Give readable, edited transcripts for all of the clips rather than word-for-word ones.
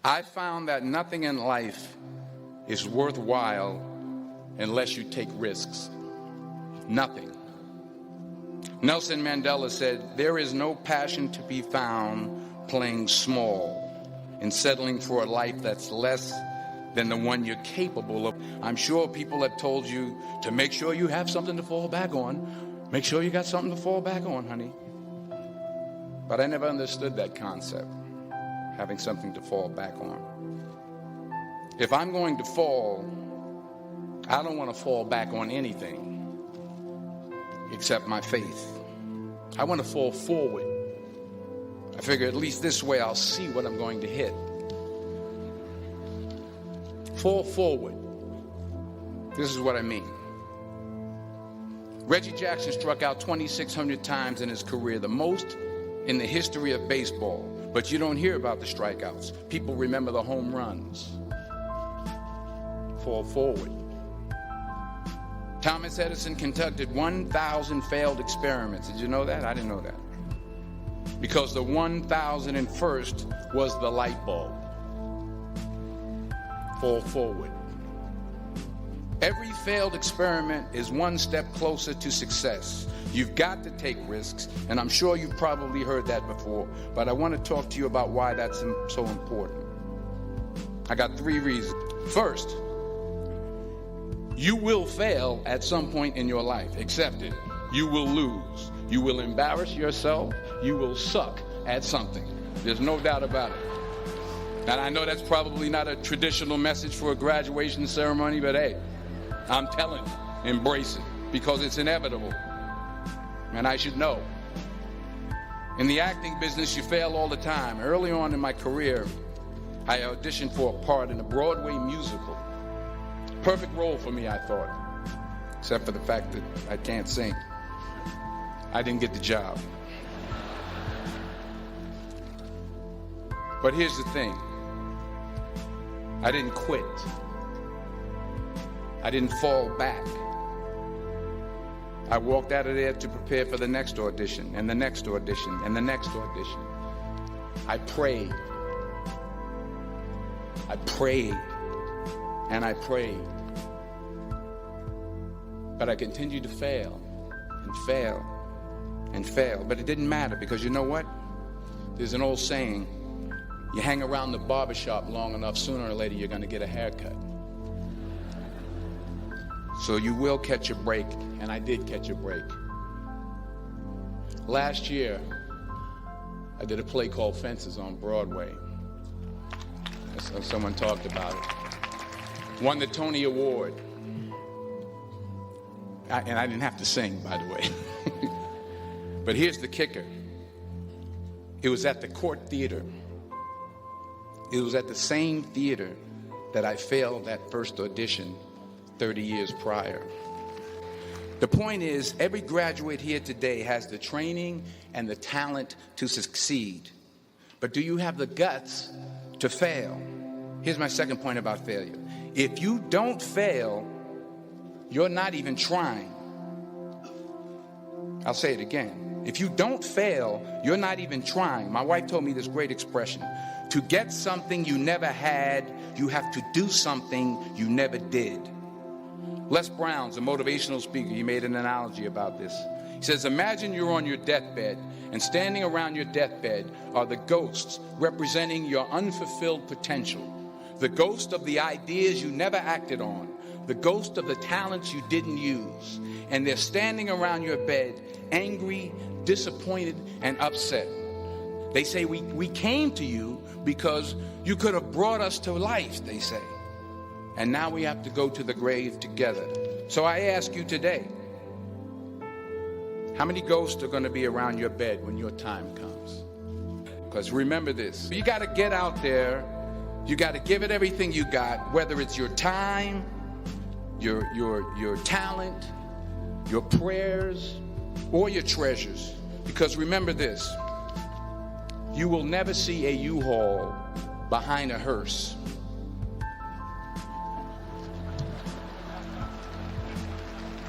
I found that nothing in life is worthwhile unless you take risks. Nothing. Nelson Mandela said, "There is no passion to be found playing small and settling for a life that's less than the one you're capable of." I'm sure people have told you to make sure you have something to fall back on. Make sure you got something to fall back on, honey. But I never understood that concept, having something to fall back on. If I'm going to fall, I don't want to fall back on anything except my faith. I want to fall forward. I figure at least this way I'll see what I'm going to hit. Fall forward. This is what I mean. Reggie Jackson struck out 2,600 times in his career, the most in the history of baseball. But you don't hear about the strikeouts. People remember the home runs. Fall forward. Thomas Edison conducted 1,000 failed experiments. Did you know that? I didn't know that. Because the 1,001st was the light bulb. Fall forward. Every failed experiment is one step closer to success. You've got to take risks, and I'm sure you've probably heard that before, but I want to talk to you about why that's so important. I got 3 reasons. First, you will fail at some point in your life. Accept it. You will lose. You will embarrass yourself. You will suck at something. There's no doubt about it. And I know that's probably not a traditional message for a graduation ceremony, but hey, I'm telling you, embrace it, because it's inevitable. And I should know. In the acting business, you fail all the time. Early on in my career, I auditioned for a part in a Broadway musical. Perfect role for me, I thought, except for the fact that I can't sing. I didn't get the job. But here's the thing. I didn't quit. I didn't fall back. I walked out of there to prepare for the next audition, and the next audition, and the next audition. I prayed. I prayed. And I prayed. But I continued to fail and fail and fail. But it didn't matter, because you know what? There's an old saying, you hang around the barbershop long enough, sooner or later you're going to get a haircut. So you will catch a break, and I did catch a break. Last year, I did a play called Fences on Broadway. Someone talked about it. Won the Tony Award. And I didn't have to sing, by the way. But here's the kicker. It was at the Court Theater. It was at the same theater that I failed that first audition 30 years prior. The point is, every graduate here today has the training and the talent to succeed. But do you have the guts to fail? Here's my second point about failure. If you don't fail, you're not even trying. I'll say it again. If you don't fail, you're not even trying. My wife told me this great expression. To get something you never had, you have to do something you never did. Les Brown's a motivational speaker. He made an analogy about this. He says, imagine you're on your deathbed, and standing around your deathbed are the ghosts representing your unfulfilled potential. The ghost of the ideas you never acted on. The ghost of the talents you didn't use. And they're standing around your bed, angry, disappointed, and upset. They say, we came to you because you could have brought us to life, they say. And now we have to go to the grave together. So I ask you today, how many ghosts are going to be around your bed when your time comes? Because remember this, you got to get out there. You got to give it everything you got, whether it's your time, your talent, your prayers, or your treasures. Because remember this, you will never see a U-Haul behind a hearse.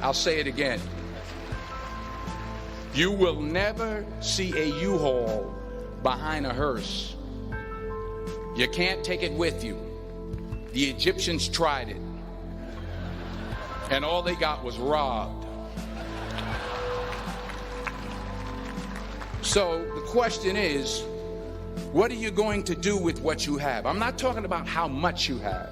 I'll say it again. You will never see a U-Haul behind a hearse. You can't take it with you. The Egyptians tried it, and all they got was robbed. So the question is, what are you going to do with what you have? I'm not talking about how much you have.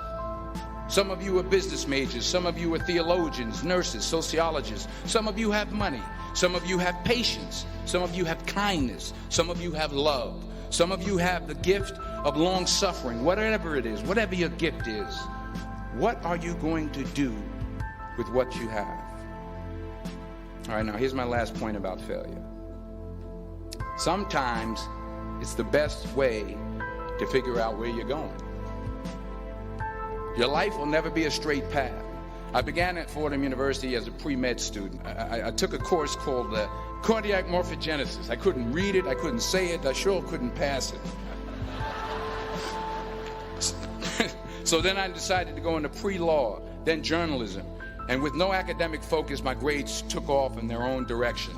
Some of you are business majors. Some of you are theologians, nurses, sociologists. Some of you have money. Some of you have patience. Some of you have kindness. Some of you have love. Some of you have the gift of long suffering. Whatever it is, whatever your gift is, what are you going to do with what you have? All right, now here's my last point about failure. Sometimes it's the best way to figure out where you're going. Your life will never be a straight path. I began at Fordham University as a pre-med student. I took a course called cardiac morphogenesis. I couldn't read it, I couldn't say it, I sure couldn't pass it. So then I decided to go into pre-law, then journalism. And with no academic focus, my grades took off in their own direction.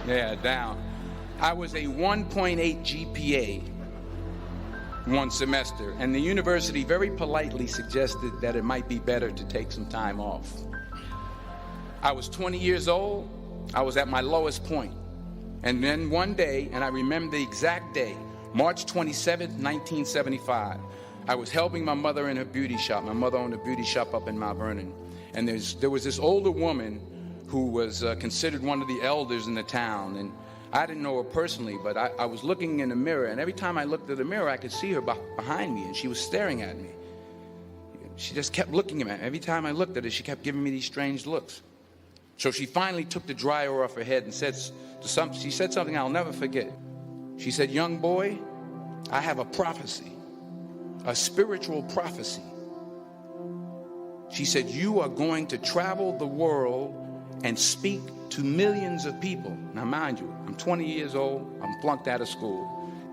Yeah, down. I was a 1.8 GPA one semester, and the university very politely suggested that it might be better to take some time off. I was 20 years old. I was at my lowest point. And then one day, and I remember the exact day, March 27th, 1975, I was helping my mother in her beauty shop. My mother owned a beauty shop up in Mount Vernon. And there was this older woman who was considered one of the elders in the town. And I didn't know her personally, but I was looking in the mirror, and every time I looked at the mirror, I could see her behind me, and she was staring at me. She just kept looking at me. Every time I looked at her, she kept giving me these strange looks. So she finally took the dryer off her head and she said something I'll never forget. She said, "Young boy, I have a prophecy, a spiritual prophecy." She said, "You are going to travel the world and speak to millions of people." Now, mind you, I'm 20 years old, I'm flunked out of school.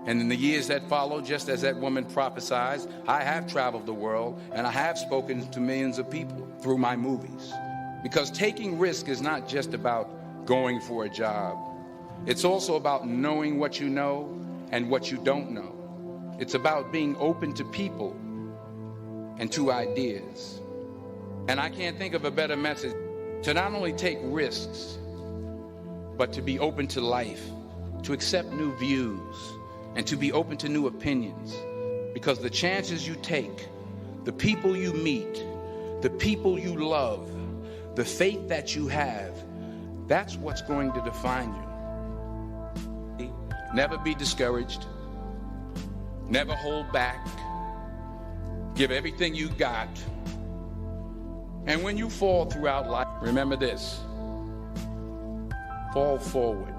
And in the years that followed, just as that woman prophesied, I have traveled the world and I have spoken to millions of people through my movies. Because taking risk is not just about going for a job. It's also about knowing what you know and what you don't know. It's about being open to people and to ideas. And I can't think of a better message to not only take risks, but to be open to life, to accept new views, and to be open to new opinions. Because the chances you take, the people you meet, the people you love, the faith that you have, that's what's going to define you. Never be discouraged. Never hold back. Give everything you got. And when you fall throughout life, remember this: fall forward.